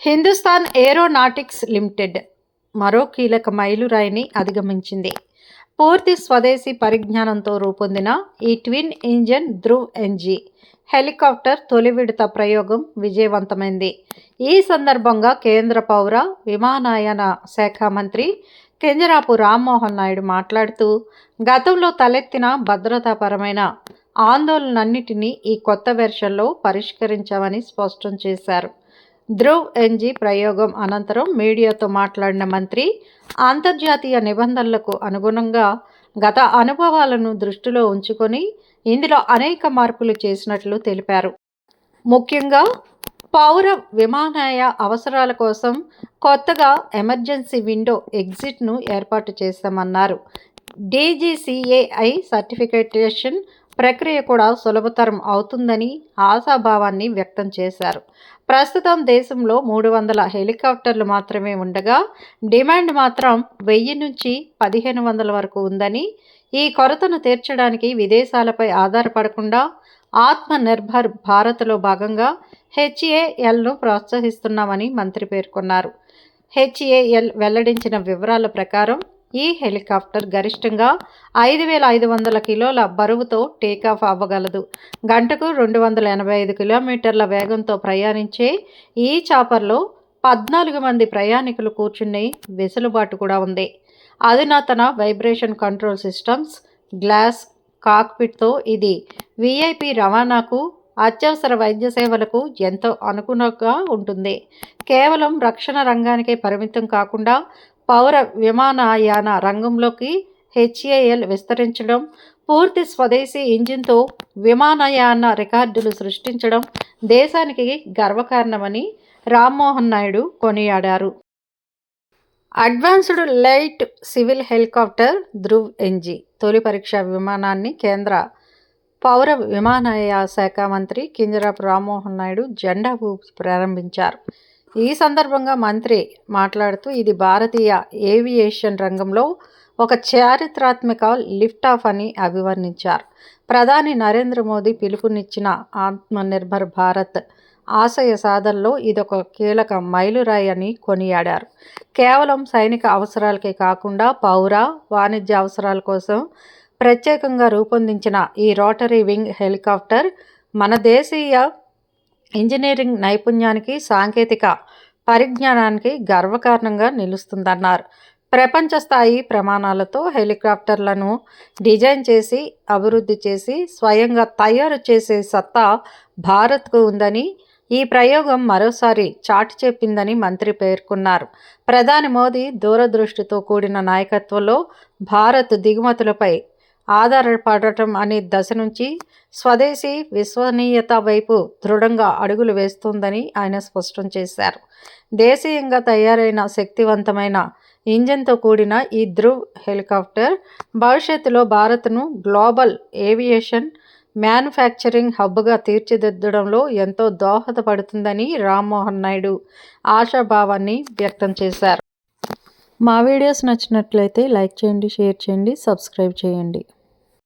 Hindustan aeronautics limited మరో కీలక మైలురాయిని అధిగమించింది. పూర్తి స్వదేశీ పరిజ్ఞానంతో రూపొందిన ఈ twin engine Dhruv NG helicopter తొలి విడత ప్రయోగం విజయవంతమైంది. ఈ సందర్భంగా కేంద్ర పౌర విమానయాన శాఖ మంత్రి కింజరాపు రామ్మోహన్ నాయుడు మాట్లాడుతూ, గతంలో తలెత్తిన భద్రతాపరమైన ఆందోళనన్నిటినీ ఈ కొత్త వెర్షన్లో పరిష్కరించామని స్పష్టం చేశారు. ధ్రువ్ ఎన్జీ ప్రయోగం అనంతరం మీడియాతో మాట్లాడిన మంత్రి, అంతర్జాతీయ నిబంధనలకు అనుగుణంగా గత అనుభవాలను దృష్టిలో ఉంచుకొని ఇందులో అనేక మార్పులు చేసినట్లు తెలిపారు. ముఖ్యంగా పౌర విమానయాన అవసరాల కోసం కొత్తగా ఎమర్జెన్సీ విండో ఎగ్జిట్ను ఏర్పాటు చేస్తామన్నారు. డీజీసీఏఐ సర్టిఫికేషన్ ప్రక్రియ కూడా సులభతరం అవుతుందని ఆశాభావాన్ని వ్యక్తం చేశారు. ప్రస్తుతం దేశంలో 300 హెలికాప్టర్లు మాత్రమే ఉండగా డిమాండ్ మాత్రం 1000 నుంచి 1500 వరకు ఉందని, ఈ కొరతను తీర్చడానికి విదేశాలపై ఆధారపడకుండా ఆత్మ నిర్భర్ భారత్లో భాగంగా హెచ్ఏఎల్ను ప్రోత్సహిస్తున్నామని మంత్రి పేర్కొన్నారు. హెచ్ఏఎల్ వెల్లడించిన వివరాల ప్రకారం ఈ హెలికాప్టర్ గరిష్టంగా 5500 కిలోల బరువుతో టేకాఫ్ అవ్వగలదు. గంటకు 285 కిలోమీటర్ల వేగంతో ప్రయాణించే ఈ చాపర్లో 14 మంది ప్రయాణికులు కూర్చునే వెసులుబాటు కూడా ఉంది. అధునాతన వైబ్రేషన్ కంట్రోల్ సిస్టమ్స్, గ్లాస్ కాక్పిట్తో ఇది వీఐపీ రవాణాకు, అత్యవసర వైద్య సేవలకు ఎంతో అనుగుణంగా ఉంటుంది. కేవలం రక్షణ రంగానికే పరిమితం కాకుండా పౌర విమానయాన రంగంలోకి హెచ్ఏఎల్ విస్తరించడం, పూర్తి స్వదేశీ ఇంజిన్తో విమానయాన రికార్డులు సృష్టించడం దేశానికి గర్వకారణమని రామ్మోహన్ నాయుడు కొనియాడారు. Advanced light civil helicopter Dhruv NG తొలి పరీక్షా విమానాన్ని కేంద్ర పౌర విమానయాన శాఖ మంత్రి కింజరాపు రామ్మోహన్ నాయుడు జెండా ఊపి ప్రారంభించారు. ఈ సందర్భంగా మంత్రి మాట్లాడుతూ, ఇది భారతీయ ఏవియేషన్ రంగంలో ఒక చారిత్రాత్మక లిఫ్ట్ ఆఫ్ అని అభివర్ణించారు. ప్రధాని నరేంద్ర మోదీ పిలుపునిచ్చిన ఆత్మనిర్భర్ భారత్ ఆశయ సాధనలో ఇదొక కీలక మైలురాయి అని కొనియాడారు. కేవలం సైనిక అవసరాలకే కాకుండా పౌర, వాణిజ్య అవసరాల కోసం ప్రత్యేకంగా రూపొందించిన ఈ రోటరీ వింగ్ హెలికాప్టర్ మన దేశీయ ఇంజనీరింగ్ నైపుణ్యానికి, సాంకేతిక పరిజ్ఞానానికి గర్వకారణంగా నిలుస్తుందన్నారు. ప్రపంచ స్థాయి ప్రమాణాలతో హెలికాప్టర్లను డిజైన్ చేసి, అభివృద్ధి చేసి, స్వయంగా తయారు చేసే సత్తా భారత్కు ఉందని ఈ ప్రయోగం మరోసారి చాటి చెప్పిందని మంత్రి పేర్కొన్నారు. ప్రధాని మోదీ దూరదృష్టితో కూడిన నాయకత్వంలో భారత్ దిగుమతులపై ఆధారపడటం అనే దశ నుంచి స్వదేశీ విశ్వసనీయత వైపు దృఢంగా అడుగులు వేస్తోందని ఆయన స్పష్టం చేశారు. దేశీయంగా తయారైన శక్తివంతమైన ఇంజన్తో కూడిన ఈ ధ్రువ్ హెలికాప్టర్ భవిష్యత్తులో భారత్ను గ్లోబల్ ఏవియేషన్ మ్యానుఫ్యాక్చరింగ్ హబ్గా తీర్చిదిద్దడంలో ఎంతో దోహదపడుతుందని రామ్మోహన్ నాయుడు ఆశాభావాన్ని వ్యక్తం చేశారు. మా వీడియోస్ నచ్చినట్లయితే లైక్ చేయండి, షేర్ చేయండి, సబ్స్క్రైబ్ చేయండి.